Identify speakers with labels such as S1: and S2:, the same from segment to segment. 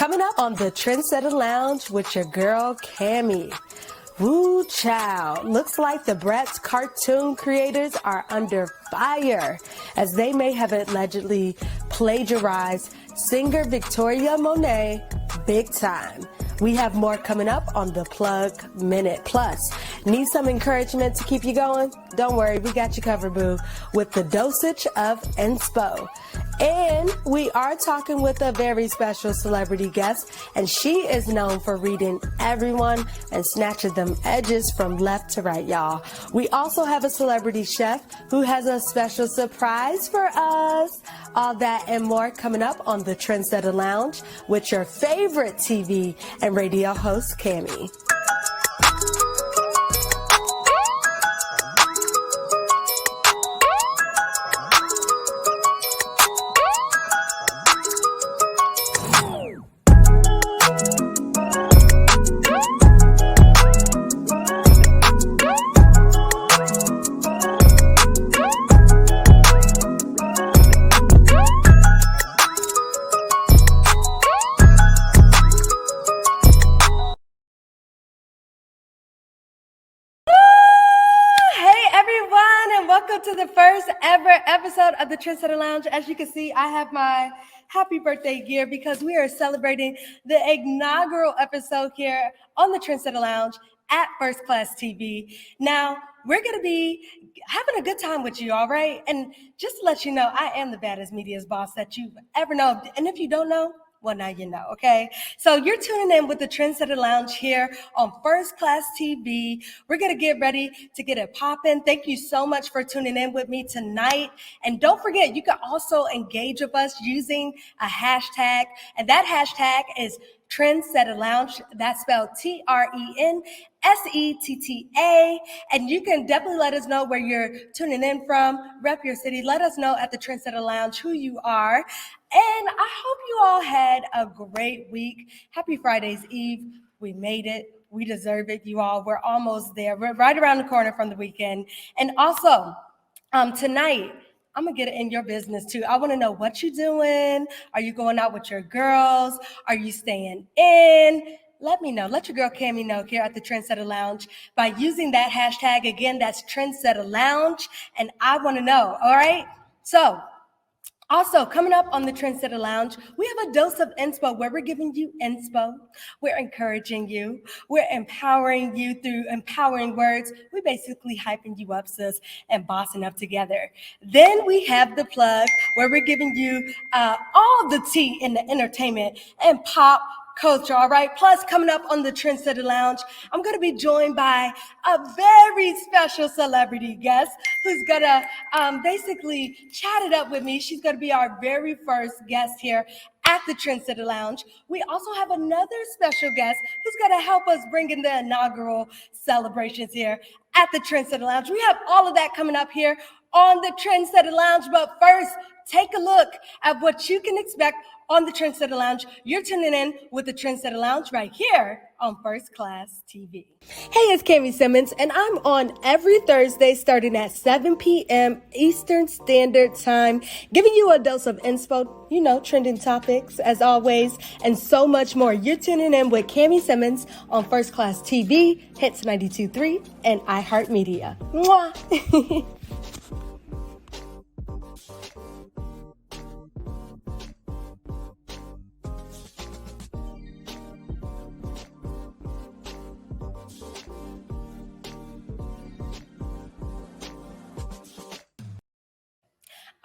S1: Coming up on the Trendsetter Lounge with your girl, Cammie. Woo child. Looks like the Bratz cartoon creators are under fire as they may have allegedly plagiarized singer Victoria Monet big time. We have more coming up on the Plug Minute. Plus, need some encouragement to keep you going? Don't worry, we got you covered, boo, with the dosage of inspo. And we are talking with a very special celebrity guest, and she is known for reading everyone and snatching them edges from left to right, y'all. We also have a celebrity chef who has a special surprise for us. All that and more coming up on the Trendsetter Lounge with your favorite TV and radio host, Cammie. To the first ever episode of the Trendsetter Lounge. As you can see, I have my happy birthday gear because we are celebrating the inaugural episode here on the Trendsetter Lounge at First Class TV. Now, we're going to be having a good time with you, all right? And just to let you know, I am the baddest media's boss that you've ever known. And if you don't know, well, now you know, okay? So you're tuning in with the Trendsetter Lounge here on First Class TV. We're going to get ready to get it popping. Thank you so much for tuning in with me tonight. And don't forget, you can also engage with us using a hashtag. And that hashtag is Trendsetter Lounge. That's spelled TRENSETTA. And you can definitely let us know where you're tuning in from. Rep your city. Let us know at the Trendsetter Lounge who you are. And I hope you all had a great week. Happy Friday's Eve. We made it. We deserve it, you all. We're almost there. We're right around the corner from the weekend. And also, tonight, I'm going to get in your business, too. I want to know what you're doing. Are you going out with your girls? Are you staying in? Let me know. Let your girl Cammie know here at the Trendsetter Lounge by using that hashtag. Again, that's Trendsetter Lounge. And I want to know, all right? So, also, coming up on the Trendsetter Lounge, we have a dose of inspo where we're giving you inspo. We're encouraging you. We're empowering you through empowering words. We're basically hyping you up, sis, and bossing up together. Then we have the plug where we're giving you all the tea in the entertainment and pop culture, all right? Plus, coming up on the Trendsetter Lounge, I'm going to be joined by a very special celebrity guest who's going to basically chat it up with me. She's going to be our very first guest here at the Trendsetter Lounge. We also have another special guest who's going to help us bring in the inaugural celebrations here at the Trendsetter Lounge. We have all of that coming up here on the Trendsetter Lounge, but first, take a look at what you can expect on the Trendsetter Lounge. You're tuning in with the Trendsetter Lounge right here on First Class TV. Hey, it's Cammie Simmons, and I'm on every Thursday starting at 7 p.m. Eastern Standard Time, giving you a dose of inspo, you know, trending topics as always, and so much more. You're tuning in with Cammie Simmons on First Class TV, Hits 92.3, and iHeartMedia. Mwah!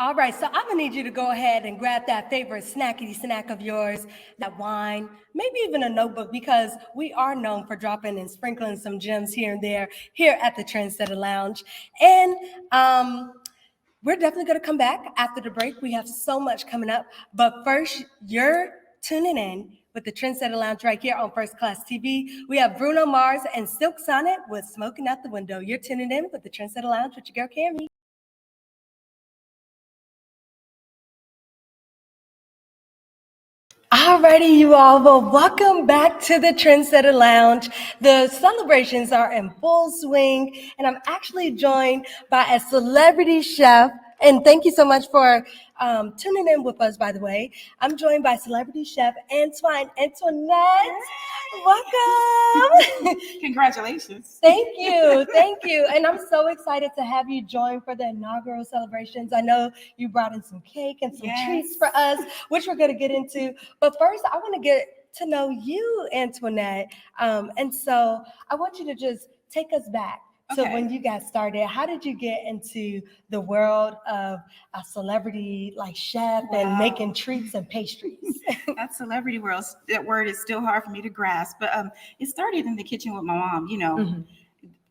S1: All right, so I'm gonna need you to go ahead and grab that favorite snackety snack of yours, that wine, maybe even a notebook, because we are known for dropping and sprinkling some gems here and there here at the Trendsetter Lounge. And we're definitely gonna come back after the break. We have so much coming up, but first, you're tuning in with the Trendsetter Lounge right here on First Class TV. We have Bruno Mars and Silk Sonic with Smoking Out the Window. You're tuning in with the Trendsetter Lounge with your girl, Cammie. Alrighty, you all. Well, welcome back to the Trendsetter Lounge. The celebrations are in full swing, and I'm actually joined by a celebrity chef And thank you so much for tuning in with us, by the way. I'm joined by celebrity chef Antoinette. Welcome.
S2: Congratulations.
S1: Thank you. Thank you. And I'm so excited to have you join for the inaugural celebrations. I know you brought in some cake and some treats for us, which we're going to get into. But first, I want to get to know you, Antoinette. And so I want you to just take us back. So when you got started, how did you get into the world of a celebrity like chef and making treats and pastries?
S2: That celebrity world, that word is still hard for me to grasp. But it started in the kitchen with my mom.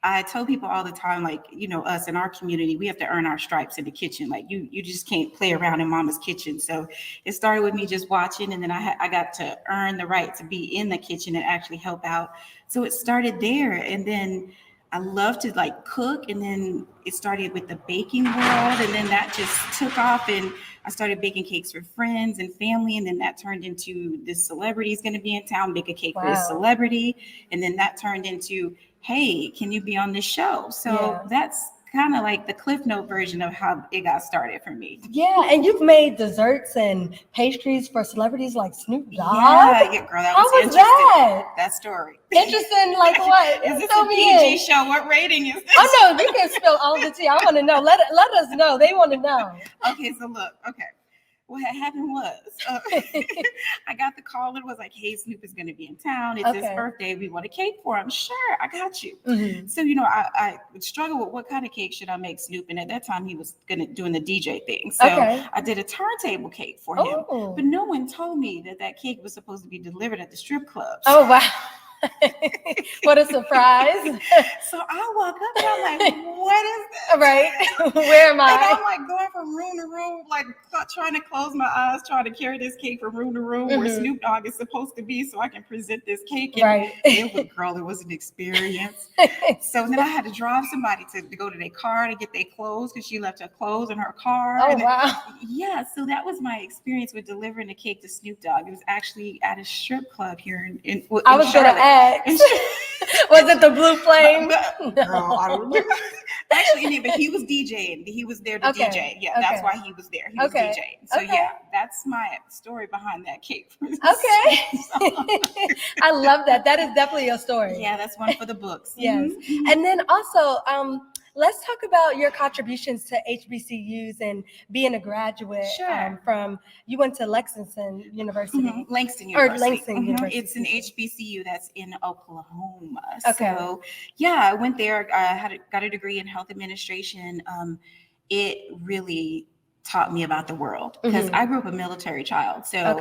S2: I tell people all the time, like, us in our community, we have to earn our stripes in the kitchen. Like you just can't play around in mama's kitchen. So it started with me just watching, and then I got to earn the right to be in the kitchen and actually help out. So it started there, and then I love to like cook, and then it started with the baking world, and then that just took off, and I started baking cakes for friends and family, and then that turned into this celebrity is going to be in town, bake a cake for this celebrity, and then that turned into, hey, can you be on this show? So that's kind of like the Cliff Note version of how it got started for me.
S1: Yeah, and you've made desserts and pastries for celebrities like Snoop Dogg.
S2: Yeah, girl, that was interesting.
S1: That?
S2: That story.
S1: Interesting, like what?
S2: Is this a PG show? What rating is this?
S1: Oh no, you can spill all the tea. I want to know. Let us know. They want to know.
S2: Okay, so look. Okay. What happened was, I got the call and was like, hey, Snoop is going to be in town. It's his birthday. We want a cake for him. Sure, I got you. Mm-hmm. So, I would struggle with what kind of cake should I make Snoop. And at that time, he was doing the DJ thing. So I did a turntable cake for him. But no one told me that cake was supposed to be delivered at the strip club.
S1: Oh, wow. What a surprise.
S2: So I walk up and I'm like, what is this?
S1: Right. Where am I?
S2: And I'm like going from room to room, like trying to close my eyes, trying to carry this cake from room to room where Snoop Dogg is supposed to be so I can present this cake. And it was an experience. So then I had to drive somebody to go to their car to get their clothes because she left her clothes in her car.
S1: Oh, wow.
S2: Yeah. So that was my experience with delivering the cake to Snoop Dogg. It was actually at a strip club here in
S1: I was going to ask. Was it the Blue Flame?
S2: Girl, I don't know. Actually, but he was DJing. He was there to DJ. Yeah, that's why he was there. He was DJing. So yeah, that's my story behind that cake.
S1: I love that. That is definitely your story.
S2: Yeah, that's one for the books.
S1: Yes. Mm-hmm. And then also, let's talk about your contributions to HBCUs and being a graduate.
S2: Sure.
S1: You went to Lexington University.
S2: Mm-hmm. Langston University.
S1: University.
S2: It's an HBCU that's in Oklahoma. So yeah, I went there. I got a degree in health administration. It really taught me about the world because I grew up a military child. So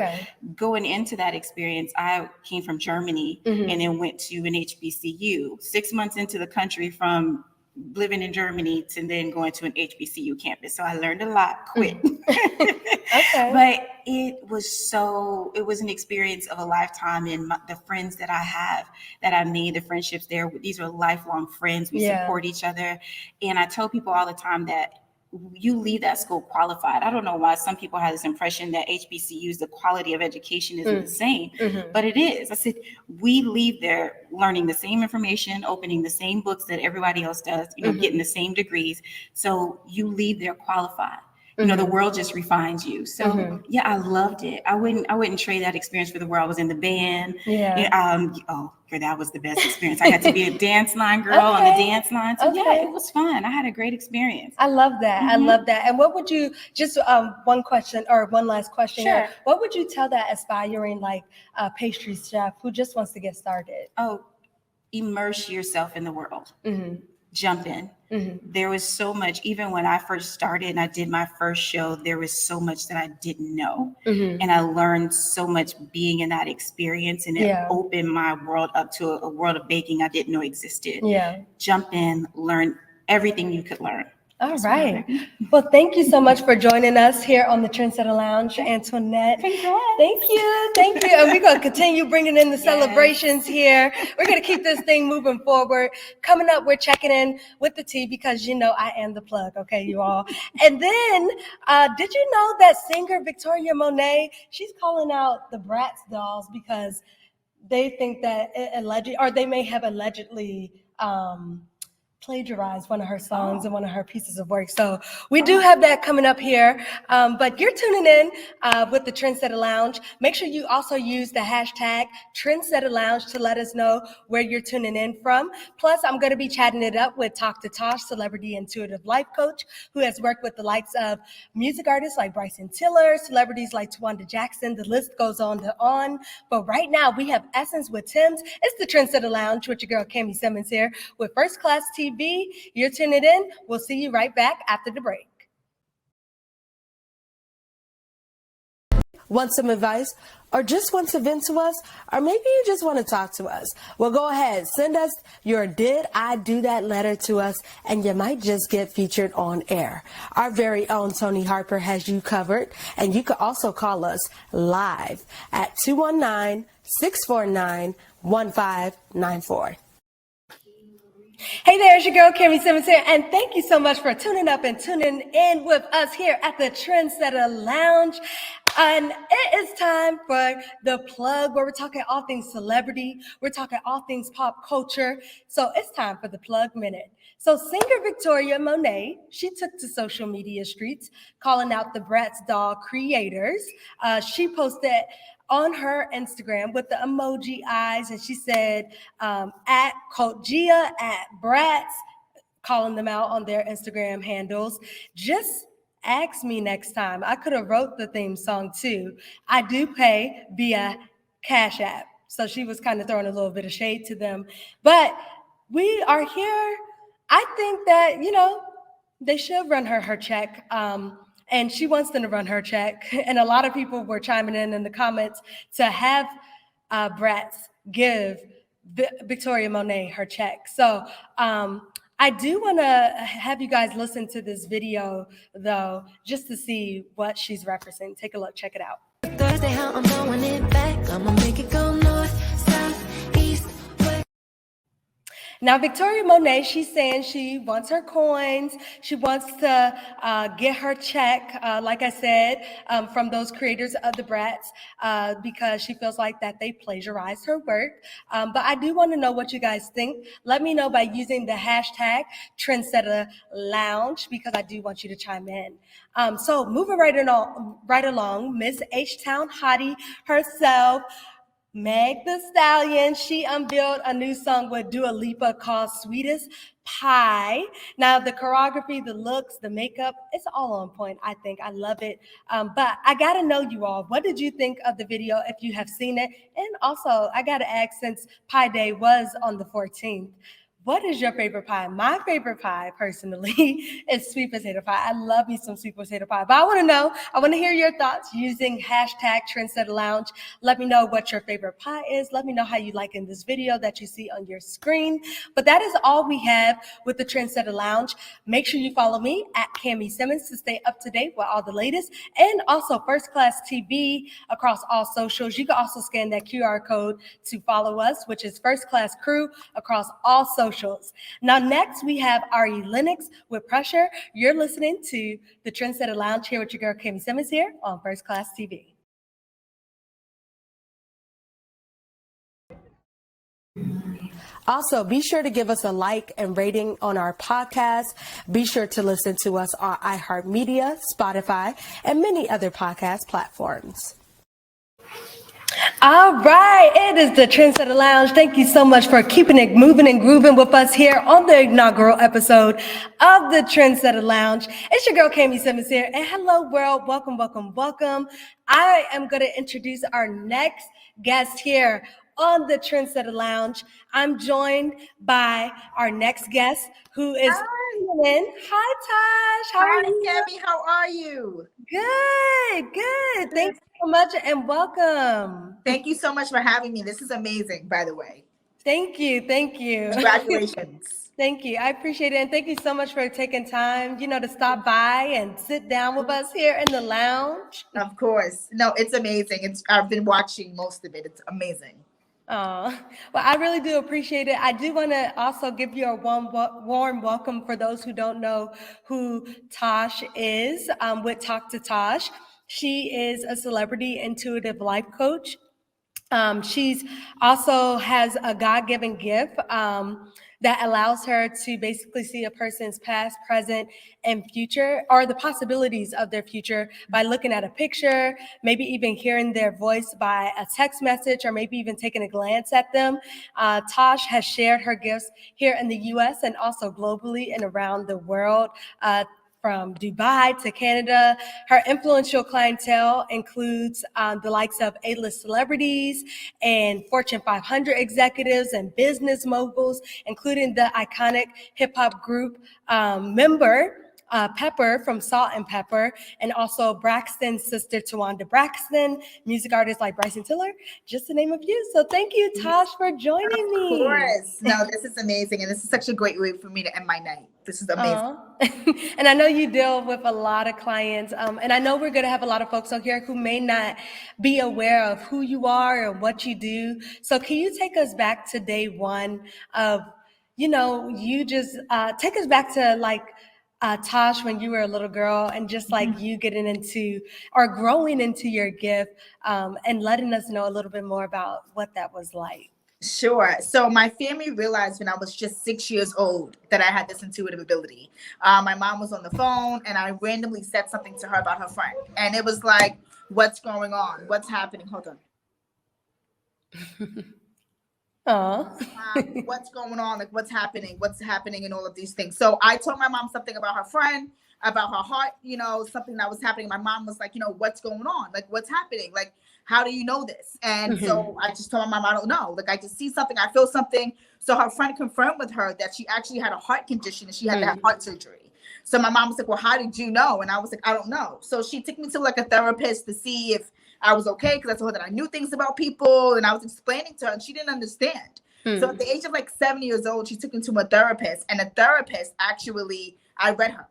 S2: going into that experience, I came from Germany and then went to an HBCU 6 months into the country from living in Germany to then going to an HBCU campus. So I learned a lot quick. But it was an experience of a lifetime, and the friends that I have, that I made, the friendships there, these are lifelong friends. We support each other. And I tell people all the time that you leave that school qualified. I don't know why some people have this impression that HBCUs, the quality of education isn't the same, but it is. I said, we leave there learning the same information, opening the same books that everybody else does, getting the same degrees. So you leave there qualified. The world just refines you. So yeah, I loved it. I wouldn't trade that experience for the world. I was in the band. That was the best experience. I got to be a dance line girl on the dance line. So yeah, it was fun. I had a great experience.
S1: I love that. I love that. And what would you, just one last question here. What would you tell that aspiring pastry chef who just wants to get started?
S2: Immerse yourself in the world. Jump in. There was so much, even when I first started and I did my first show, there was so much that I didn't know. And I learned so much being in that experience, and it opened my world up to a world of baking I didn't know existed. Jump in, learn everything you could learn.
S1: All right. Well, thank you so much for joining us here on the TRENSETTA Lounge, Antoinette. Thank you. And we're going to continue bringing in the celebrations here. We're going to keep this thing moving forward. Coming up, we're checking in with the tea because, I am the plug, okay, you all. And then, did you know that singer Victoria Monet, she's calling out the Bratz dolls because they think that they may have allegedly plagiarized one of her songs and one of her pieces of work. So we do have that coming up here. But you're tuning in with the Trendsetter Lounge. Make sure you also use the hashtag Trendsetter Lounge to let us know where you're tuning in from. Plus, I'm going to be chatting it up with Talk to Tosh, celebrity intuitive life coach, who has worked with the likes of music artists like Bryson Tiller, celebrities like Tawanda Jackson. The list goes on to on. But right now, we have Essence with Tim's. It's the Trendsetter Lounge with your girl, Cami Simmons here with First Class TV. You're tuning in. We'll see you right back after the break. Want some advice? Or just want to vent to us? Or maybe you just want to talk to us? Well, go ahead. Send us your Did I Do That letter to us, and you might just get featured on air. Our very own Tony Harper has you covered, and you can also call us live at 219-649-1594. Hey there, it's your girl, Cami Simmons here, and thank you so much for tuning up and tuning in with us here at the Trendsetter Lounge. And it is time for the plug, where we're talking all things celebrity, we're talking all things pop culture. So it's time for the plug minute. So singer Victoria Monet, she took to social media streets, calling out the Bratz doll creators. She posted on her Instagram with the emoji eyes, and she said, at Cultgia, at Bratz, calling them out on their Instagram handles. Just ask me next time. I could have wrote the theme song too. I do pay via Cash App. So she was kind of throwing a little bit of shade to them. But we are here. I think that, they should run her check. And she wants them to run her check. And a lot of people were chiming in the comments to have Bratz give Victoria Monet her check. So I do want to have you guys listen to this video, though, just to see what she's referencing. Take a look. Check it out. Thursday, how I'm throwing it back. I'm going to make it go north, south, east, west. Now, Victoria Monet, she's saying she wants her coins. She wants to get her check, like I said, from those creators of the Bratz, because she feels like that they plagiarized her work. But I do want to know what you guys think. Let me know by using the hashtag Trendsetter Lounge, because I do want you to chime in. So moving right along, Miss H-Town hottie herself, Meg Thee Stallion, she unveiled a new song with Dua Lipa called Sweetest Pie. Now, the choreography, the looks, the makeup, it's all on point, I think. I love it. But I got to know you all. What did you think of the video if you have seen it? And also, I got to ask, since Pie Day was on the 14th, what is your favorite pie? My favorite pie, personally, is sweet potato pie. I love me some sweet potato pie. But I want to hear your thoughts using hashtag Trendsetter Lounge. Let me know what your favorite pie is. Let me know how you like in this video that you see on your screen. But that is all we have with the Trendsetter Lounge. Make sure you follow me at Cami Simmons to stay up to date with all the latest. And also First Class TV across all socials. You can also scan that QR code to follow us, which is First Class Crew across all socials. Now, next we have Ari Lennox with Pressure. You're listening to the Trendsetter Lounge here with your girl, Cami Simmons, here on First Class TV. Also, be sure to give us a like and rating on our podcast. Be sure to listen to us on iHeartMedia, Spotify, and many other podcast platforms. All right, it is the Trendsetter Lounge. Thank you so much for keeping it moving and grooving with us here on the inaugural episode of the Trendsetter Lounge. It's your girl, Cami Simmons here, and hello world, welcome, welcome, welcome. I am going to introduce our next guest here on the Trendsetter Lounge. I'm joined by our next guest, who is in. Hi, Tosh. How are you?
S3: Hi, Cami. How are you?
S1: Good. Thanks so much and welcome.
S3: Thank you so much for having me. This is amazing, by the way.
S1: Thank you.
S3: Congratulations.
S1: Thank you. I appreciate it. And thank you so much for taking time, to stop by and sit down with us here in the lounge.
S3: Of course. No, it's amazing. I've been watching most of it. It's amazing.
S1: Oh, well, I really do appreciate it. I do want to also give you a warm welcome for those who don't know who Tosh is with Talk to Tosh. She is a celebrity intuitive life coach. She's also has a God-given gift that allows her to basically see a person's past, present, and future, or the possibilities of their future by looking at a picture, maybe even hearing their voice by a text message, or maybe even taking a glance at them. Tosh has shared her gifts here in the U.S. and also globally and around the world. From Dubai to Canada. Her influential clientele includes the likes of A-list celebrities and Fortune 500 executives and business moguls, including the iconic hip-hop group member Pepper from Salt and Pepper, and also Braxton's sister, Tawanda Braxton, music artists like Bryson Tiller, just to name a few. So thank you, Tosh, for joining me.
S3: Of course. No, this is amazing. And this is such a great way for me to end my night. This is amazing.
S1: And I know you deal with a lot of clients, and I know we're going to have a lot of folks out here who may not be aware of who you are and what you do. So can you take us back to day one of, you just take us back to like, Tosh, when you were a little girl, and just like you getting into or growing into your gift, and letting us know a little bit more about what that was like.
S3: Sure. So my family realized when I was just 6 years old that I had this intuitive ability. My mom was on the phone and I randomly said something to her about her friend. And it was like, what's going on? What's happening? Hold on. What's going on? Like, what's happening? What's happening and all of these things. So I told my mom something about her friend, about her heart, something that was happening. My mom was like, what's going on? Like, what's happening? Like, how do you know this? And so I just told my mom, I don't know. Like, I just see something, I feel something. So her friend confirmed with her that she actually had a heart condition and she had to have heart surgery. So my mom was like, well, how did you know? And I was like, I don't know. So she took me to like a therapist to see if I was okay, because I told her that I knew things about people, and I was explaining to her and she didn't understand. So at the age of like 7 years old, she took me to a therapist, and a therapist actually, I read her.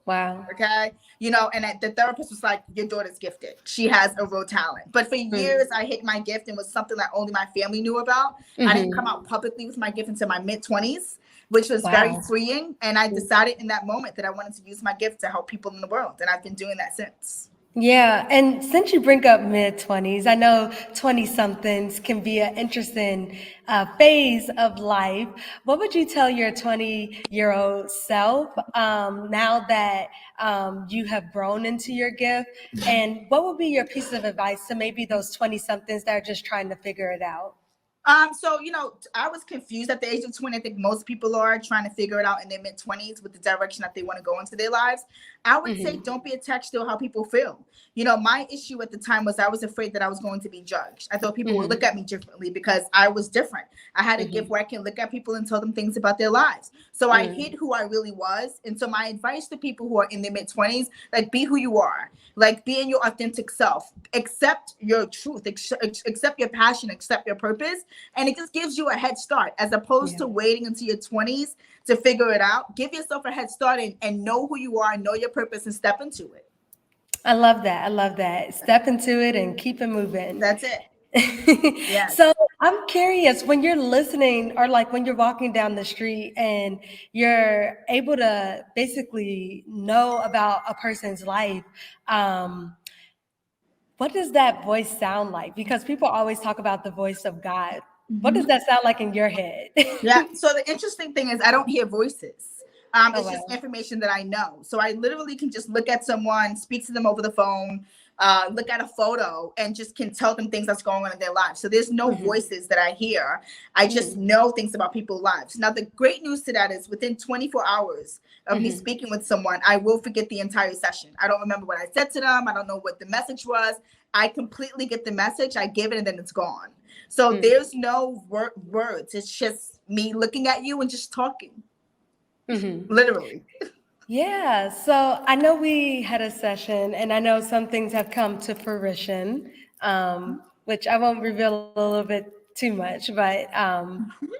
S1: Wow.
S3: Okay. And the therapist was like, your daughter's gifted. She has a real talent. But for years, I hid my gift, and was something that only my family knew about. I didn't come out publicly with my gift until my mid-20s, which was very freeing. And I decided in that moment that I wanted to use my gift to help people in the world. And I've been doing that since.
S1: Yeah, and since you bring up mid-20s, I know 20-somethings can be an interesting phase of life. What would you tell your 20-year-old self now that you have grown into your gift? And what would be your piece of advice to maybe those 20-somethings that are just trying to figure it out?
S3: So, I was confused at the age of 20. I think most people are trying to figure it out in their mid-20s with the direction that they want to go into their lives. I would say don't be attached to how people feel. My issue at the time was I was afraid that I was going to be judged. I thought people would look at me differently because I was different. I had a gift where I can look at people and tell them things about their lives. So I hid who I really was. And so my advice to people who are in their mid-20s, like, be who you are. Like, be in your authentic self. Accept your truth. Accept your passion. Accept your purpose. And it just gives you a head start, as opposed to waiting until your 20s to figure it out. Give yourself a head start and know who you are, know your purpose, and step into it.
S1: I love that. I love that. Step into it and keep it moving.
S3: That's it.
S1: Yes. So I'm curious, when you're listening, or like when you're walking down the street and you're able to basically know about a person's life, what does that voice sound like? Because people always talk about the voice of God. What does that sound like in your head?
S3: Yeah. So the interesting thing is I don't hear voices. It's just information that I know. So I literally can just look at someone, speak to them over the phone, look at a photo, and just can tell them things that's going on in their lives. So there's no voices that I hear. I just know things about people's lives. Now, the great news to that is within 24 hours of me speaking with someone, I will forget the entire session. I don't remember what I said to them. I don't know what the message was. I completely get the message. I give it, and then it's gone. So there's no words. It's just me looking at you and just talking. Literally.
S1: Yeah. So I know we had a session, and I know some things have come to fruition, which I won't reveal a little bit too much, but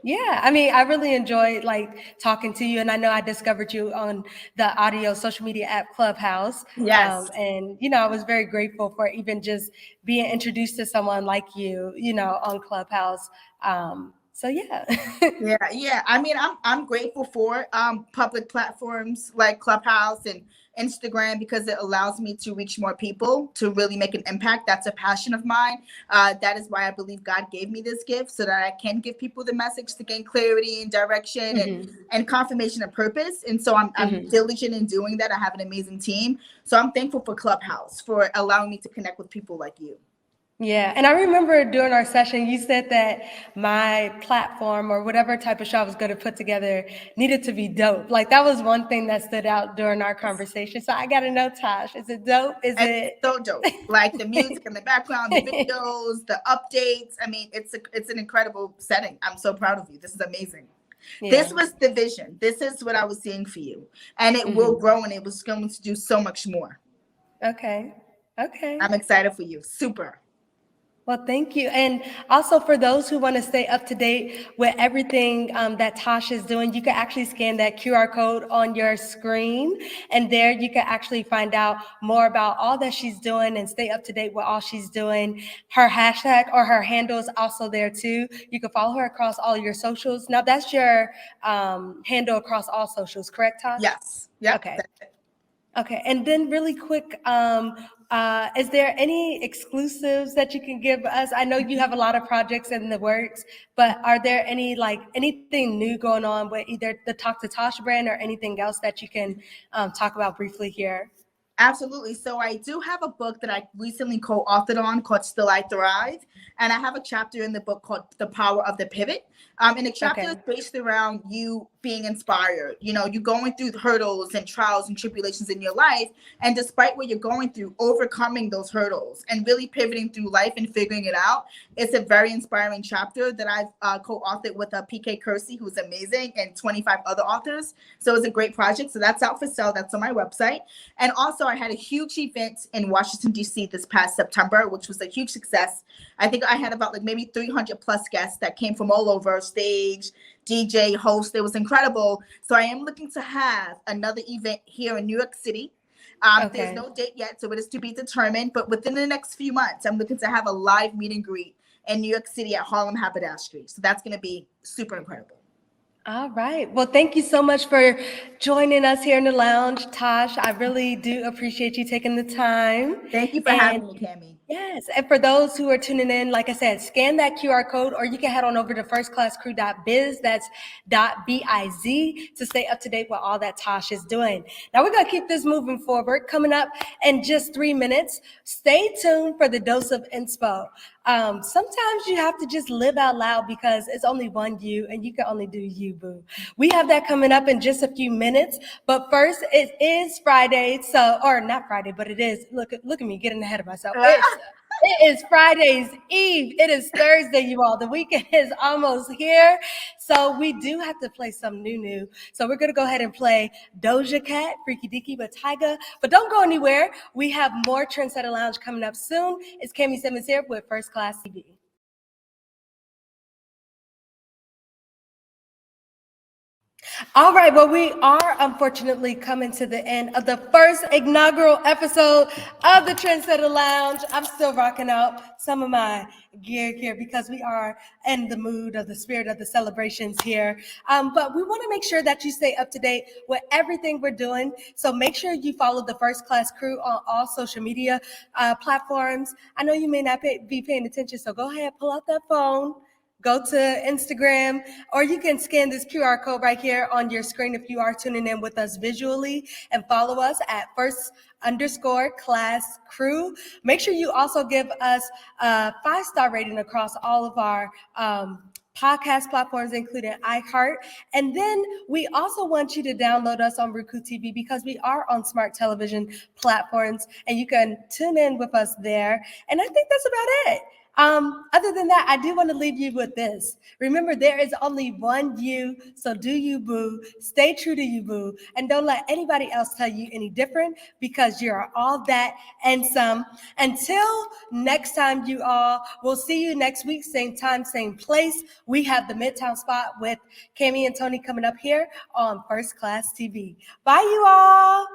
S1: yeah, I mean, I really enjoyed like talking to you, and I know I discovered you on the audio social media app Clubhouse.
S3: Yes.
S1: And I was very grateful for even just being introduced to someone like you, on Clubhouse. So yeah.
S3: Yeah. I mean, I'm grateful for public platforms like Clubhouse and Instagram because it allows me to reach more people to really make an impact. That's a passion of mine. That is why I believe God gave me this gift so that I can give people the message to gain clarity and direction and confirmation of purpose. And so I'm diligent in doing that. I have an amazing team. So I'm thankful for Clubhouse for allowing me to connect with people like you.
S1: Yeah, and I remember during our session, you said that my platform or whatever type of show I was going to put together needed to be dope. Like that was one thing that stood out during our conversation. So I got to know, Tosh, is it dope? Is it
S3: so dope? Like the music in the background, the videos, the updates. I mean, it's an incredible setting. I'm so proud of you. This is amazing. Yeah. This was the vision. This is what I was seeing for you, and it will grow, and it was going to do so much more.
S1: Okay.
S3: I'm excited for you. Super.
S1: Well, thank you. And also for those who want to stay up to date with everything that Tosh is doing, you can actually scan that QR code on your screen. And there you can actually find out more about all that she's doing and stay up to date with all she's doing. Her hashtag or her handle is also there too. You can follow her across all your socials. Now that's your handle across all socials, correct, Tosh?
S3: Yes. Yeah.
S1: Okay. And then really quick, is there any exclusives that you can give us? I know you have a lot of projects in the works, but are there anything new going on with either the Talk to Tosh brand or anything else that you can talk about briefly here?
S3: Absolutely. So I do have a book that I recently co-authored on called Still I Thrive. And I have a chapter in the book called The Power of the Pivot. And the chapter is based around you being inspired. You know, you're going through hurdles and trials and tribulations in your life. And despite what you're going through, overcoming those hurdles and really pivoting through life and figuring it out. It's a very inspiring chapter that I've co-authored with PK Kersey, who's amazing, and 25 other authors. So it's a great project. So that's out for sale. That's on my website. And also I had a huge event in Washington, D.C. this past September, which was a huge success. I think I had about maybe 300 plus guests that came from all over, stage, DJ, host. It was incredible. So I am looking to have another event here in New York City. There's no date yet, so it is to be determined. But within the next few months, I'm looking to have a live meet and greet in New York City at Harlem Haberdashery. So that's going to be super incredible.
S1: All right. Well, thank you so much for joining us here in the lounge, Tosh. I really do appreciate you taking the time.
S3: Thank you for having me, Cammie.
S1: Yes. And for those who are tuning in, like I said, scan that QR code, or you can head on over to firstclasscrew.biz. That's .biz to stay up to date with all that Tosh is doing. Now we're going to keep this moving forward. Coming up in just 3 minutes, stay tuned for the dose of inspo. Sometimes you have to just live out loud because it's only one you and you can only do you, boo. We have that coming up in just a few minutes. But first, it is Friday. Or not Friday, but it is. Look at me getting ahead of myself. It is Friday's Eve. It is Thursday, you all. The weekend is almost here. So we do have to play some new. So we're going to go ahead and play Doja Cat, Freaky Deaky with Tyga. But don't go anywhere. We have more TRENSETTA Lounge coming up soon. It's Cammie Simmons here with First Class TV. All right, well, we are unfortunately coming to the end of the first inaugural episode of the TRENSETTA Lounge. I'm still rocking out some of my gear here because we are in the mood of the spirit of the celebrations here. But we want to make sure that you stay up to date with everything we're doing. So make sure you follow the First Class Crew on all social media platforms. I know you may not be paying attention, so go ahead, pull out that phone. Go to Instagram, or you can scan this QR code right here on your screen if you are tuning in with us visually, and follow us at first_class crew. Make sure you also give us a 5-star rating across all of our podcast platforms, including iHeart. And then we also want you to download us on Roku TV because we are on smart television platforms, and you can tune in with us there. And I think that's about it. Other than that, I do want to leave you with this. Remember, there is only one you, so do you, boo. Stay true to you, boo. And don't let anybody else tell you any different because you're all that and some. Until next time, you all, we'll see you next week, same time, same place. We have the MIDTOWN Spot with Cammie and Tony coming up here on First Class TV. Bye, you all.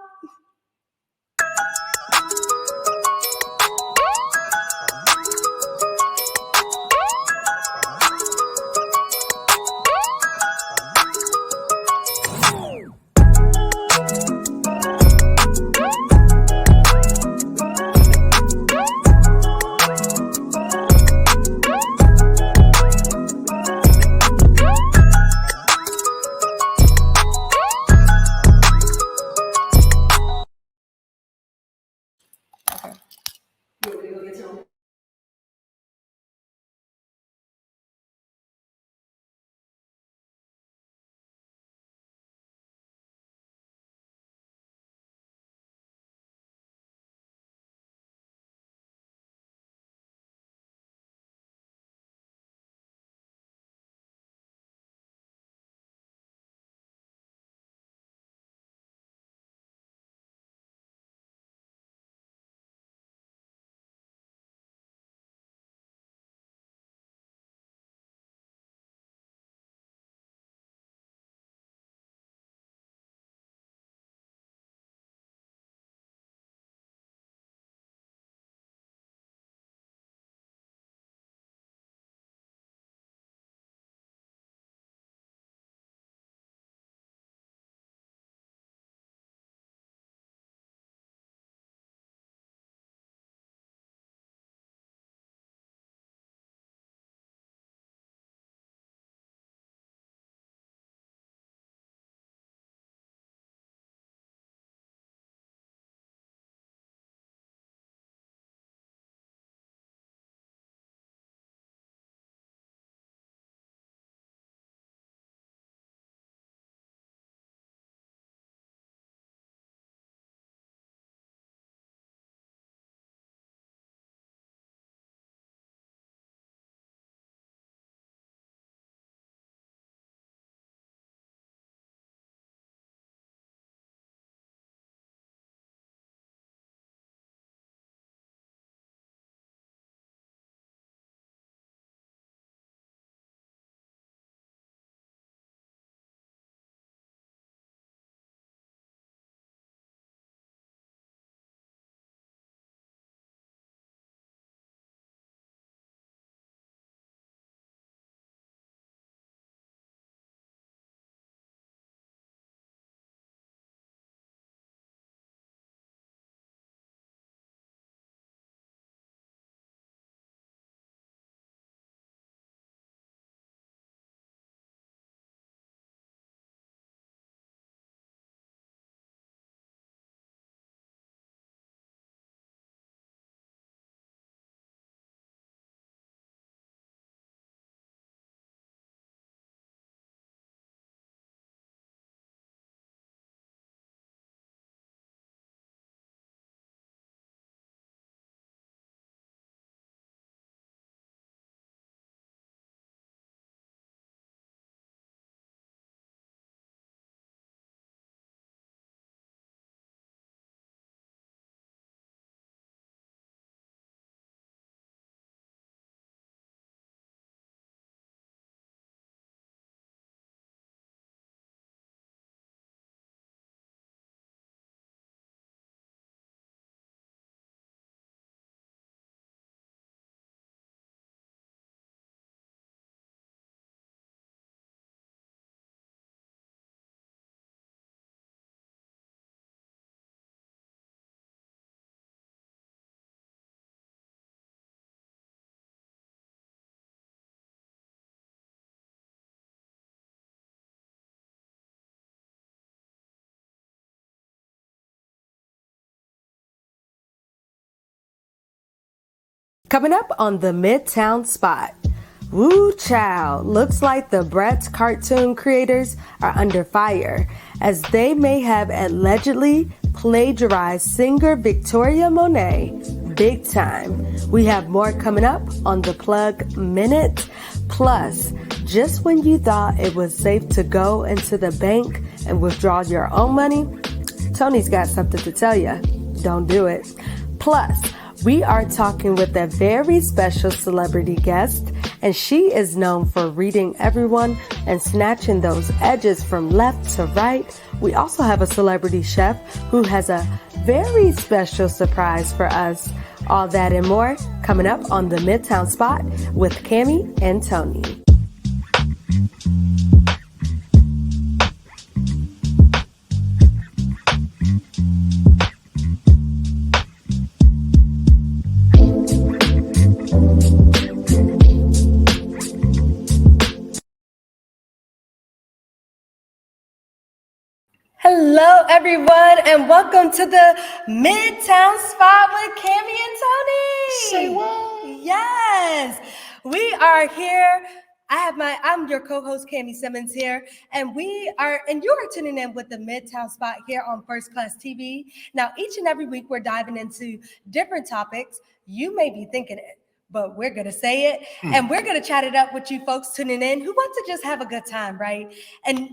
S1: Coming up on the MIDTOWN Spot. Woo child, looks like the Bratz cartoon creators are under fire as they may have allegedly plagiarized singer Victoria Monet big time. We have more coming up on the Plug Minute. Plus, just when you thought it was safe to go into the bank and withdraw your own money, Tony's got something to tell you. Don't do it. Plus, we are talking with a very special celebrity guest, and she is known for reading everyone and snatching those edges from left to right. We also have a celebrity chef who has a very special surprise for us. All that and more coming up on the MIDTOWN Spot with Cammie and Tony. Hello, everyone, and welcome to the MIDTOWN Spot with Cammie and Tony.
S4: Say what?
S1: Yes, we are here. I'm your co-host Cammie Simmons here, and you are tuning in with the MIDTOWN Spot here on First Class TV. Now, each and every week, we're diving into different topics. You may be thinking it, but we're going to say it, and we're going to chat it up with you folks tuning in who want to just have a good time, right? And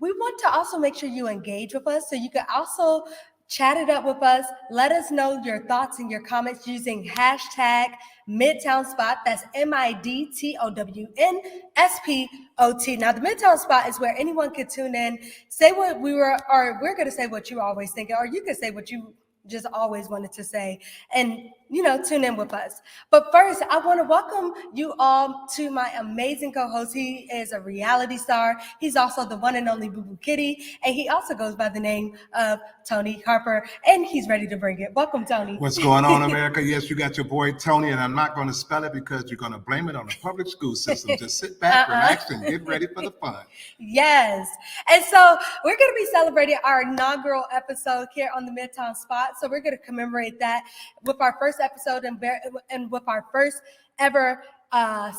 S1: we want to also make sure you engage with us, so you can also chat it up with us. Let us know your thoughts and your comments using hashtag MIDTOWN Spot. That's MIDTOWNSPOT. Now, the MIDTOWN Spot is where anyone can tune in, say what we're going to say what you always think, or you can say what you just always wanted to say, and tune in with us. But first, I want to welcome you all to my amazing co-host. He is a reality star. He's also the one and only Boo Boo Kitty, and he also goes by the name of Tony Harper, and he's ready to bring it. Welcome, Tony.
S4: What's going on, America? Yes, you got your boy Tony, and I'm not going to spell it because you're going to blame it on the public school system. Just sit back, relax, and get ready for the fun. Yes.
S1: And so we're going to be celebrating our inaugural episode here on the MIDTOWN Spot. So we're going to commemorate that with our first episode and with our first ever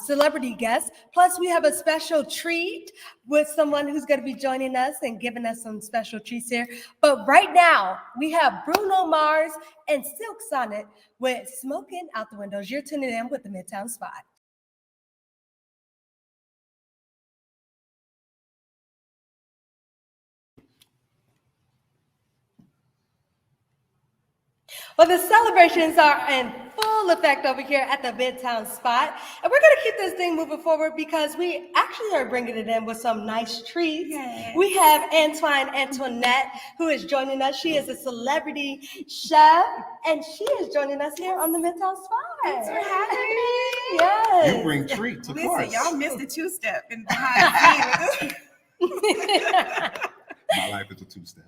S1: celebrity guest. Plus, we have a special treat with someone who's going to be joining us and giving us some special treats here. But right now, we have Bruno Mars and Silk Sonic with Smoking Out the Windows. You're tuning in with the MIDTOWN Spot. Well, the celebrations are in full effect over here at the MIDTOWN Spot. And we're going to keep this thing moving forward because we actually are bringing it in with some nice treats. Yes. We have Antoinette, who is joining us. She is a celebrity chef, and she is joining us here on the MIDTOWN Spot.
S2: Thanks for having me.
S1: Yes.
S4: You bring treats, of course.
S2: Y'all missed the two-step in behind the scenes.
S4: My life is a two-step.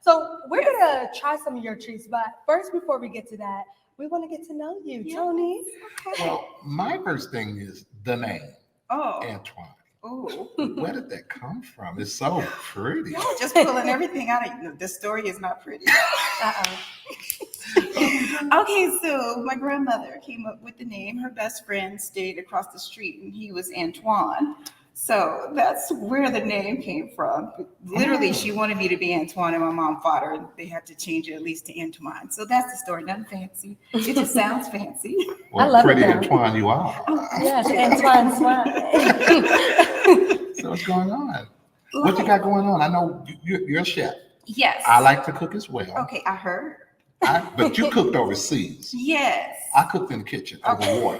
S1: So we're going to try some of your treats, but first, before we get to that, we want to get to know you, Tony.
S4: Okay. Well, my first thing is the name.
S2: Oh.
S4: Antoine.
S2: Oh.
S4: Where did that come from? It's so pretty.
S2: Y'all just pulling everything out of you. The story is not pretty. Okay, so my grandmother came up with the name. Her best friend stayed across the street, and he was Antoine. So that's where the name came from. Literally, she wanted me to be Antoine, and my mom fought her, and they had to change it at least to Antoine. So that's the story. Nothing fancy. It just sounds fancy.
S4: Well,
S1: I love
S4: pretty
S1: it,
S4: Antoine you are.
S1: Yes, Antoine Swan.
S4: So what's going on? What you got going on? I know you're a chef.
S2: Yes.
S4: I like to cook as well.
S2: Okay, I heard.
S4: But you cooked overseas.
S2: Yes.
S4: I cooked in the kitchen over water.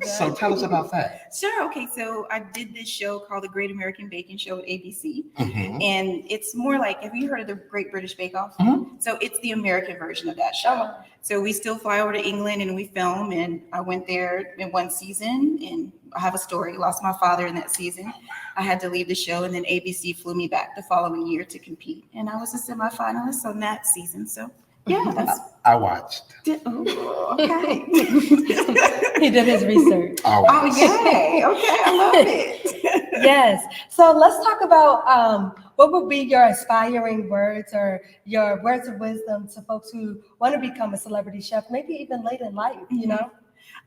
S4: So tell us about that.
S2: Sure. Okay. So I did this show called The Great American Baking Show at ABC.
S4: Mm-hmm.
S2: And it's more like, have you heard of the Great British Bake Off?
S4: Mm-hmm.
S2: So it's the American version of that show. So we still fly over to England and we film. And I went there in one season, and I have a story. Lost my father in that season. I had to leave the show, and then ABC flew me back the following year to compete. And I was a semifinalist on that season. So yeah, that's.
S4: I watched.
S2: Oh, okay.
S1: He did his research.
S2: Oh, yay. Okay, I love it.
S1: Yes. So let's talk about what would be your aspiring words or your words of wisdom to folks who want to become a celebrity chef, maybe even late in life, you know?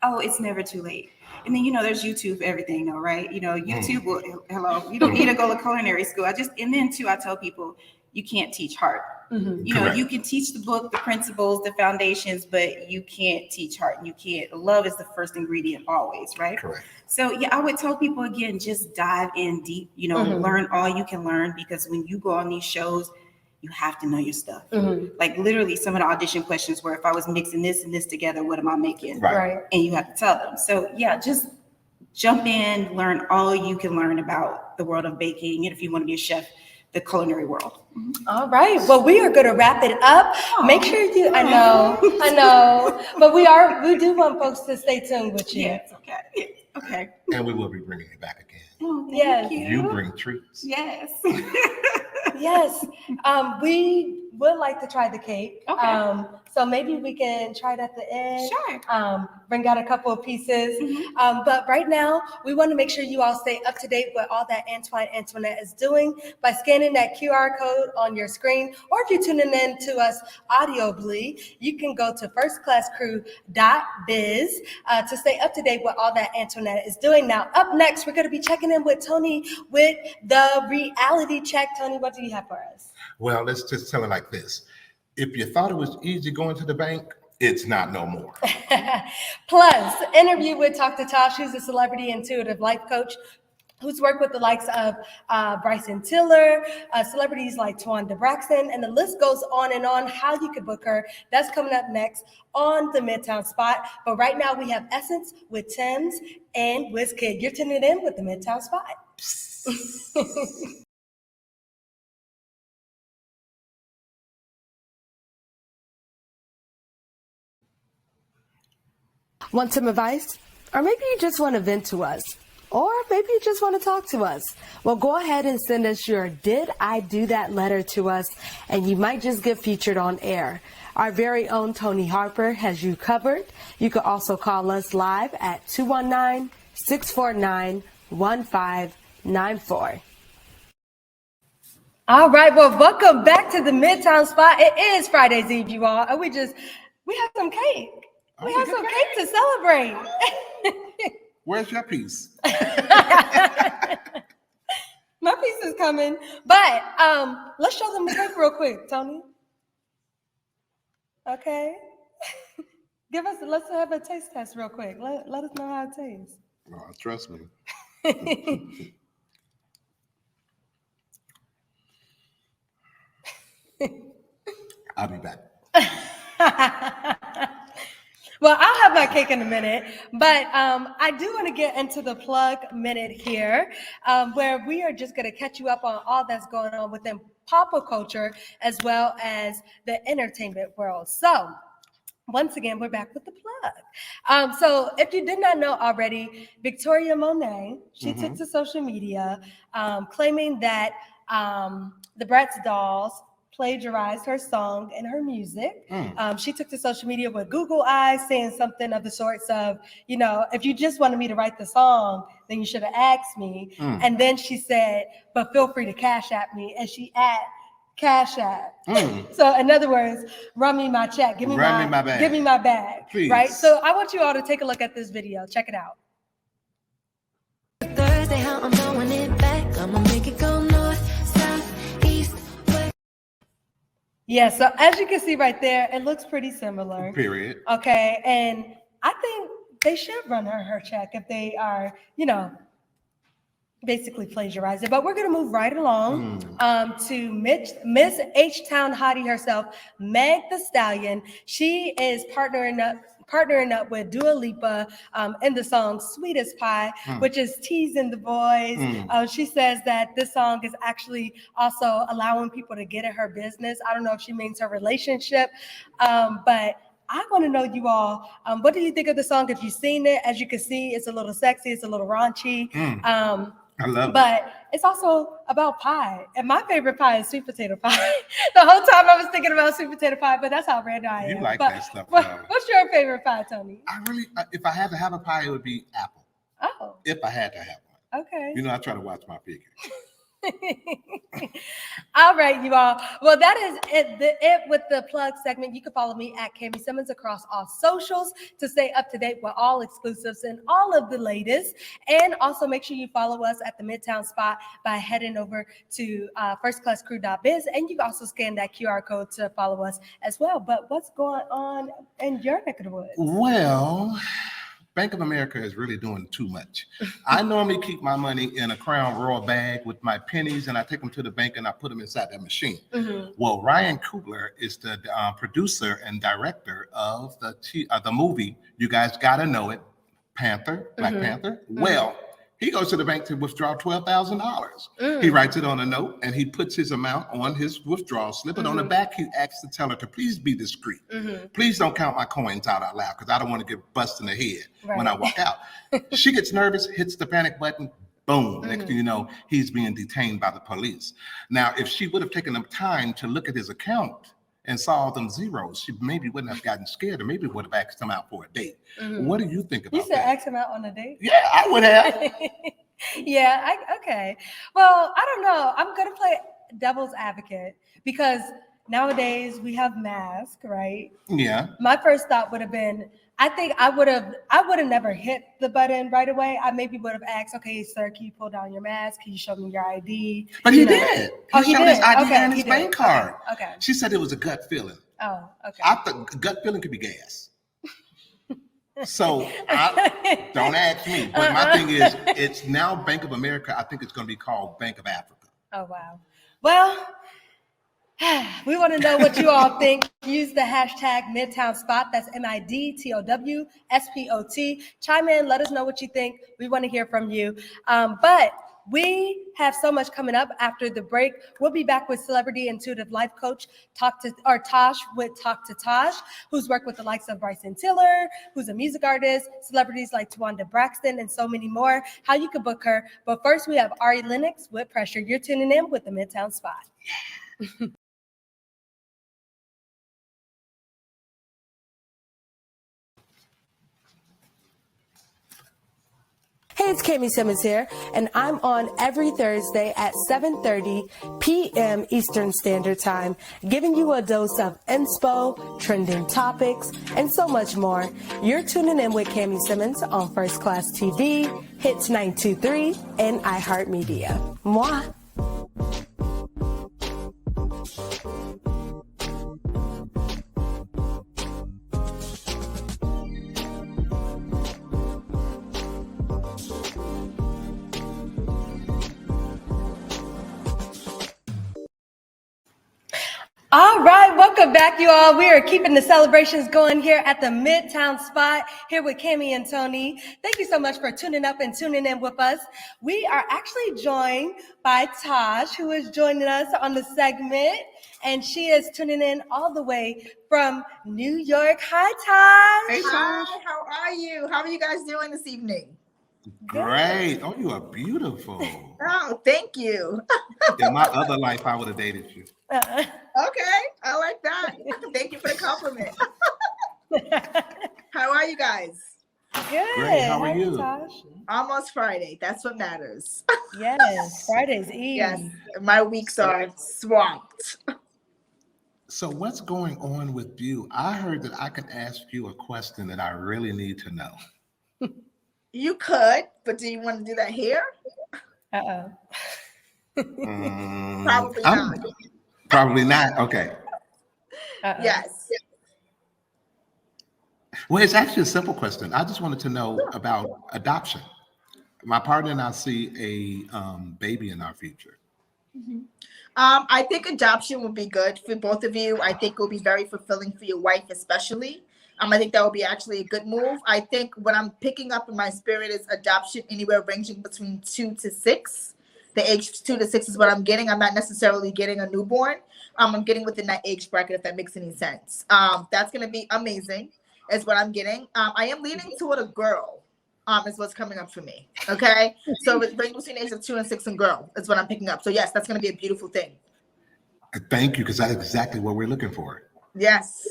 S2: Oh, it's never too late. And then, there's YouTube for everything though, right? YouTube will, hello, you don't need to go to culinary school. I tell people, you can't teach heart. You can teach the book, the principles, the foundations, but you can't teach heart. Love is the first ingredient always, right? Correct. So yeah, I would tell people again, just dive in deep, learn all you can learn, because when you go on these shows, you have to know your stuff. Like literally some of the audition questions were, if I was mixing this and this together, what am I making? Right. And you have to tell them. So yeah, just jump in, learn all you can learn about the world of baking. And if you want to be a chef, the culinary world.
S1: All right. Well, we are going to wrap it up. Make sure I know, but we do want folks to stay tuned with you.
S2: Yes, okay.
S4: And we will be bringing it back again.
S2: Oh, thank you.
S4: You bring treats.
S2: Yes.
S1: Yes. We would like to try the cake. Okay. So maybe we can try it at the end.
S2: Sure.
S1: Bring out a couple of pieces. But right now, we want to make sure you all stay up to date with all that Antoinette is doing by scanning that QR code on your screen. Or if you're tuning in to us audibly, you can go to firstclasscrew.biz to stay up to date with all that Antoinette is doing. Now, up next, we're going to be checking in with Tony with the reality check. Tony, what do you have for us?
S4: Well, let's just tell it like this. If you thought it was easy going to the bank, it's not no more.
S1: Plus, interview with Talk to Tosh, who's a celebrity intuitive life coach who's worked with the likes of Bryson Tiller, celebrities like Tawanda Braxton, and the list goes on and on, how you could book her. That's coming up next on the MIDTOWN Spot. But right now we have Essence with Tim's and WizKid. You're tuning in with the MIDTOWN Spot. Want some advice? Or maybe you just want to vent to us. Or maybe you just want to talk to us. Well, go ahead and send us your Did I Do That letter to us, and you might just get featured on air. Our very own Tony Harper has you covered. You can also call us live at 219-649-1594. All right, well, welcome back to the MIDTOWN Spot. It is Friday's Eve, you all, and we have some cake. We have some cake to celebrate.
S4: Where's your piece?
S1: My piece is coming. But let's show them the cake real quick, Tony. Okay. Let's have a taste test real quick. Let us know how it tastes.
S4: Oh, trust me. I'll be back.
S1: Well, I'll have my cake in a minute, but I do want to get into the plug minute here, where we are just going to catch you up on all that's going on within pop culture as well as the entertainment world. So once again, we're back with the plug. So if you did not know already, Victoria Monet, she took to social media claiming that the Bratz dolls plagiarized her song and her music. She took to social media with Google eyes saying something of the sorts of, if you just wanted me to write the song, then you should have asked me. And then she said, but feel free to cash at me. And she cash app. So in other words, run me my check. Give me my bag. Give me my bag. Please. Right? So I want you all to take a look at this video. Check it out. Thursday, how I'm throwing it back. I'ma make it go north, south, east, west. Yeah, so as you can see right there, it looks pretty similar.
S4: Period.
S1: Okay, and I think they should run her check if they are, basically plagiarize it. But we're going to move right along to Miss H-Town hottie herself, Meg Thee Stallion. She is partnering up with Dua Lipa in the song Sweetest Pie, which is teasing the boys. She says that this song is actually also allowing people to get at her business. I don't know if she means her relationship, but I want to know, you all, what do you think of the song? If you've seen it, as you can see, it's a little sexy, it's a little raunchy.
S4: I love it.
S1: But it's also about pie. And my favorite pie is sweet potato pie. The whole time I was thinking about sweet potato pie, but that's how random I am.
S4: You like that stuff.
S1: What's your favorite pie, Tony?
S4: If I had to have a pie, it would be apple.
S1: Oh.
S4: If I had to have one.
S1: Okay.
S4: You know, I try to watch my figure.
S1: All right, you all. Well, that is it with the plug segment. You can follow me at Cami Simmons across all socials to stay up to date with all exclusives and all of the latest. And also make sure you follow us at the MIDTOWN Spot by heading over to firstclasscrew.biz. And you can also scan that QR code to follow us as well. But what's going on in your neck of the woods?
S4: Well, Bank of America is really doing too much. I normally keep my money in a Crown Royal bag with my pennies, and I take them to the bank and I put them inside that machine. Mm-hmm. Well, Ryan Coogler is the producer and director of the movie. You guys got to know it, Black Panther. Mm-hmm. Well, he goes to the bank to withdraw $12,000. He writes it on a note and he puts his amount on his withdrawal slip. And on the back, he asks the teller to please be discreet. Please don't count my coins out loud because I don't want to get busted in the head when I walk out. She gets nervous, hits the panic button. Boom. Next thing you know, he's being detained by the police. Now, if she would have taken the time to look at his account and saw all them zeros, she maybe wouldn't have gotten scared, or maybe would have asked him out for a date. What do you think about that?
S1: You said ask him out on a date?
S4: Yeah, I would have.
S1: Yeah, okay. Well, I don't know. I'm going to play devil's advocate because nowadays we have masks, right?
S4: Yeah.
S1: My first thought would have been, I think I would have never hit the button right away. I maybe would have asked, okay, sir, can you pull down your mask? Can you show me your ID?
S4: But he did. He showed his ID and his bank card.
S1: Okay.
S4: She said it was a gut feeling.
S1: Oh, okay.
S4: I thought gut feeling could be gas. So don't ask me. But my thing is, it's now Bank of America. I think it's going to be called Bank of Africa.
S1: Oh, wow. Well, we want to know what you all think. Use the hashtag MIDTOWN SPOT. That's MIDTOWNSPOT. Chime in. Let us know what you think. We want to hear from you. But we have so much coming up after the break. We'll be back with celebrity intuitive life coach Tosh with Talk to Tosh, who's worked with the likes of Bryson Tiller, who's a music artist, celebrities like Tawanda Braxton, and so many more. How you can book her. But first, we have Ari Lennox with Pressure. You're tuning in with the MIDTOWN Spot. Yeah. Hey, it's Cami Simmons here, and I'm on every Thursday at 7:30 p.m. Eastern Standard Time, giving you a dose of inspo, trending topics, and so much more. You're tuning in with Cami Simmons on First Class TV, Hits 923, and iHeartMedia. Mwah! All right, welcome back, you all. We are keeping the celebrations going here at the MIDTOWN Spot, here with Cami and Tony. Thank you so much for tuning up and tuning in with us. We are actually joined by Tosh, who is joining us on the segment, and she is tuning in all the way from New York. Hi, Tosh.
S4: Hey, Tosh.
S3: Hi, how are you? How are you guys doing this evening?
S4: Great. Oh, you are beautiful.
S3: Oh, thank you.
S4: In my other life, I would have dated you.
S3: Okay, I like that. Thank you for the compliment. How are you guys?
S1: Good.
S4: Great. How are you?
S1: Tosh?
S3: Almost Friday. That's what matters.
S1: Yes, Friday's Eve.
S3: Yes, my weeks are swamped.
S4: So what's going on with you? I heard that I could ask you a question that I really need to know.
S3: You could, but do you want to do that here?
S1: Uh-oh.
S3: Probably not.
S4: Probably not. Okay.
S1: Uh-oh.
S3: Yes.
S4: Well, it's actually a simple question. I just wanted to know about adoption. My partner and I see a baby in our future.
S3: Mm-hmm. I think adoption would be good for both of you. I think it will be very fulfilling for your wife, especially. I think that would be actually a good move. I think what I'm picking up in my spirit is adoption anywhere ranging between 2 to 6. The age 2 to 6 is what I'm getting. I'm not necessarily getting a newborn. I'm getting within that age bracket, if that makes any sense. That's going to be amazing, is what I'm getting. I am leaning toward a girl, is what's coming up for me. Okay? So it's between the age of 2 and 6 and girl is what I'm picking up. So yes, that's going to be a beautiful thing.
S4: Thank you, because that's exactly what we're looking for.
S3: Yes.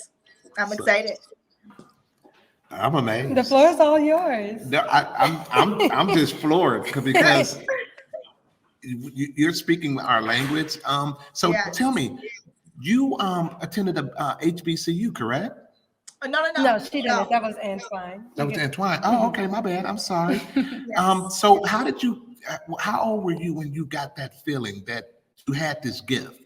S3: I'm excited.
S4: I'm amazed.
S1: The floor is all yours.
S4: No, I'm just floored because you're speaking our language. So
S3: Yes.
S4: tell me, you attended a HBCU, correct?
S1: No, she didn't. That was Antoine.
S4: That was Antoine. Oh, okay, my bad. I'm sorry.
S3: Yes.
S4: So how old were you when you got that feeling that you had this gift?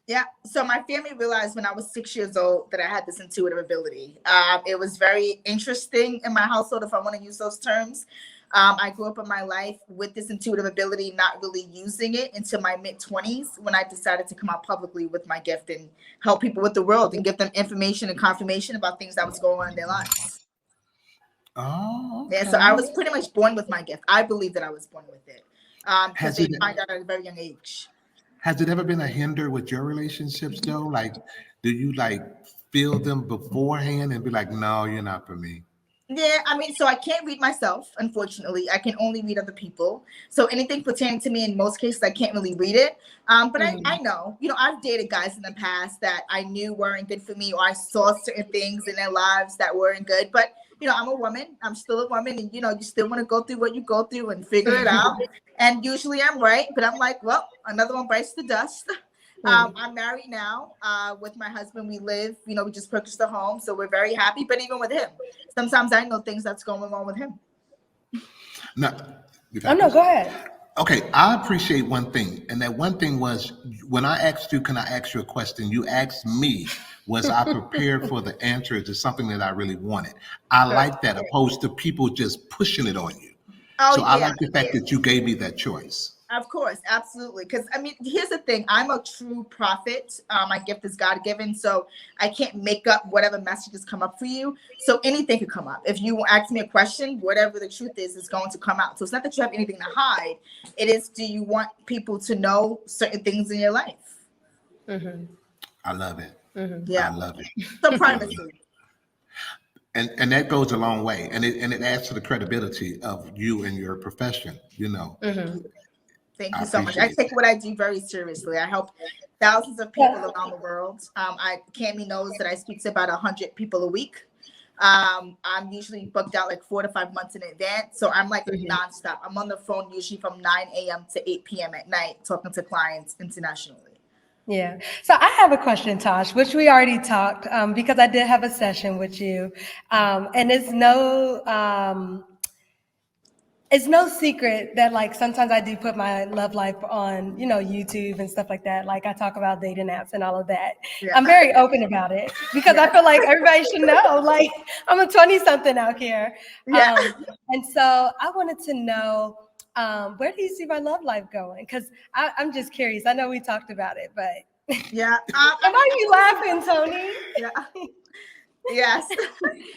S3: Yeah. So my family realized when I was 6 years old that I had this intuitive ability. It was very interesting in my household, if I want to use those terms. I grew up in my life with this intuitive ability, not really using it until my mid-20s when I decided to come out publicly with my gift and help people with the world and give them information and confirmation about things that was going on in their lives.
S4: Oh,
S3: Yeah,
S4: okay.
S3: so I was pretty much born with my gift. I believe that I was born with it because
S4: Has
S3: they
S4: it-
S3: find out at a very young age.
S4: Has it ever been a hinder with your relationships though? Like, do you like feel them beforehand and be like, no, you're not for me?
S3: Yeah, I mean, so I can't read myself, unfortunately. I can only read other people. So anything pertaining to me, in most cases, I can't really read it. But I know, I've dated guys in the past that I knew weren't good for me, or I saw certain things in their lives that weren't good. But, I'm a woman. I'm still a woman. And, you still want to go through what you go through and figure it out. And usually I'm right. But I'm like, well, another one bites the dust. I'm married now with my husband. We live, we just purchased a home. So we're very happy. But even with him, sometimes I know things that's going on with him.
S4: No,
S1: No, go ahead.
S4: Okay, I appreciate one thing. And that one thing was when I asked you, can I ask you a question? You asked me, was I prepared for the answer to something that I really wanted? I like that opposed to people just pushing it on you. So I like the fact that you gave me that choice.
S3: Of course, absolutely. Because here's the thing: I'm a true prophet. My gift is God-given, so I can't make up whatever messages come up for you. So anything could come up. If you ask me a question, whatever the truth is going to come out. So it's not that you have anything to hide. It is, do you want people to know certain things in your life?
S4: I love it.
S3: Yeah,
S4: I love it.
S3: so privacy.
S4: And that goes a long way, and it adds to the credibility of you and your profession.
S3: Thank you so much. I take what I do very seriously. I help thousands of people around the world. Cami knows that I speak to about 100 people a week. I'm usually booked out like 4 to 5 months in advance. So I'm like nonstop. I'm on the phone usually from 9 a.m. to 8 p.m. at night talking to clients internationally.
S1: Yeah. So I have a question, Tosh, which we already talked because I did have a session with you. And it's no secret that like sometimes I do put my love life on, YouTube and stuff like that. Like I talk about dating apps and all of that.
S3: Yeah.
S1: I'm very open about it because I feel like everybody should know, like I'm a 20-something out here.
S3: Yeah.
S1: And so I wanted to know, where do you see my love life going? Because I'm just curious. I know we talked about it, but
S3: Yeah.
S1: why are you laughing, Tony?
S3: Yeah. Yes.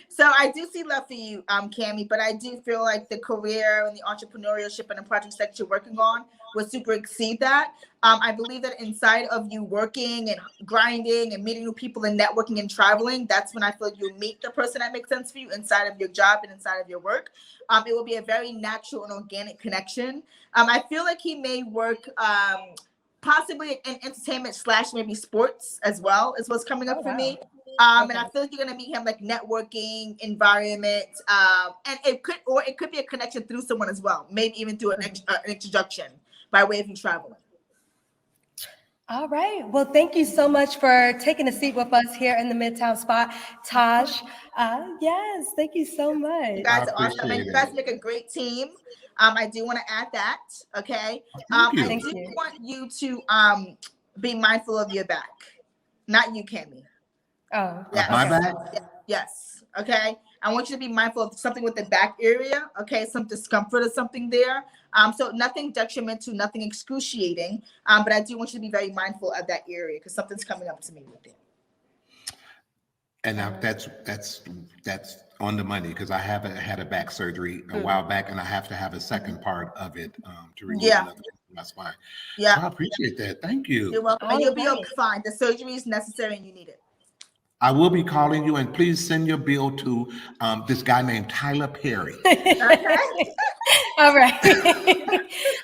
S3: So I do see love for you, Cami, but I do feel like the career and the entrepreneurship and the projects that you're working on will super exceed that. I believe that inside of you working and grinding and meeting new people and networking and traveling, that's when I feel like you'll meet the person that makes sense for you inside of your job and inside of your work. It will be a very natural and organic connection. I feel like he may work possibly in entertainment / maybe sports as well is what's coming up for me. And I feel like you're gonna meet him like networking environment, and it could be a connection through someone as well, maybe even through an introduction by way of you traveling.
S1: All right. Well, thank you so much for taking a seat with us here in the MIDTOWN Spot, Tosh. Yes, thank you so much.
S3: You guys are awesome, and you guys make a great team. I do want to add that. Okay. I do want you to be mindful of your back, not you, Cami.
S1: Oh,
S3: yes.
S4: My back?
S3: Yes. Okay. I want you to be mindful of something with the back area. Okay. Some discomfort or something there. So nothing detrimental, nothing excruciating. But I do want you to be very mindful of that area because something's coming up to me with it.
S4: And that's on the money because I haven't had a back surgery a while back, and I have to have a second part of it to remove another piece of my spine.
S3: Yeah.
S4: So I appreciate that. Thank you.
S3: You're welcome. And you'll be fine. The surgery is necessary and you need it.
S4: I will be calling you, and please send your bill to this guy named Tyler Perry.
S3: Okay.
S1: All right.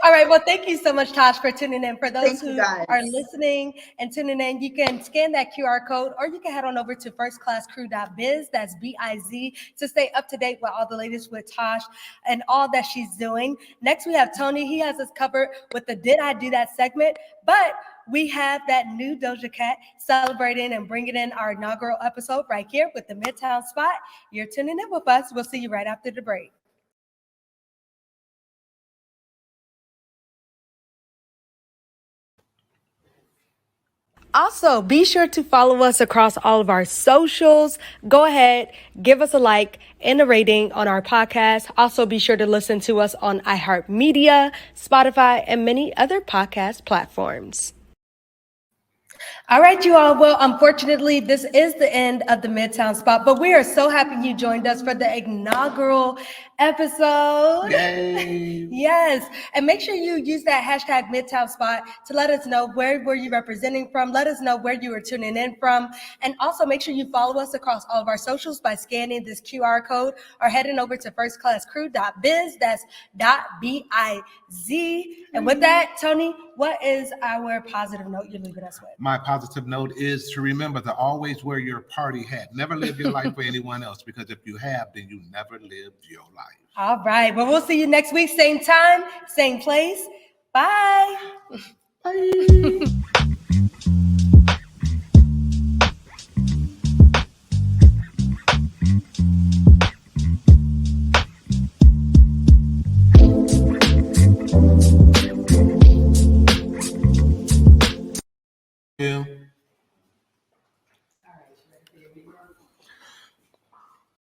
S1: All right. Well, thank you so much, Tosh, for tuning in. For those
S3: Thank you,
S1: who
S3: guys.
S1: are listening and tuning in, you can scan that QR code, or you can head on over to firstclasscrew.biz. That's BIZ, to stay up to date with all the latest with Tosh and all that she's doing. Next, we have Tony. He has us covered with the Did I Do That segment, but we have that new Doja Cat celebrating and bringing in our inaugural episode right here with the MIDTOWN Spot. You're tuning in with us. We'll see you right after the break. Also, be sure to follow us across all of our socials. Go ahead, give us a like and a rating on our podcast. Also, be sure to listen to us on iHeartMedia, Spotify, and many other podcast platforms. All right, you all. Well, unfortunately, this is the end of the MIDTOWN Spot, but we are so happy you joined us for the inaugural episode.
S4: Yay!
S1: Yes, and make sure you use that hashtag MIDTOWN Spot to let us know where were you representing from. Let us know where you were tuning in from, and also make sure you follow us across all of our socials by scanning this QR code or heading over to firstclasscrew.biz. That's .biz. And with that, Tony, what is our positive note you're leaving us with?
S4: My positive note is to remember to always wear your party hat. Never live your life for anyone else, because if you have, then you never lived your life.
S1: All right. Well, we'll see you next week. Same time, same place. Bye.
S4: Bye.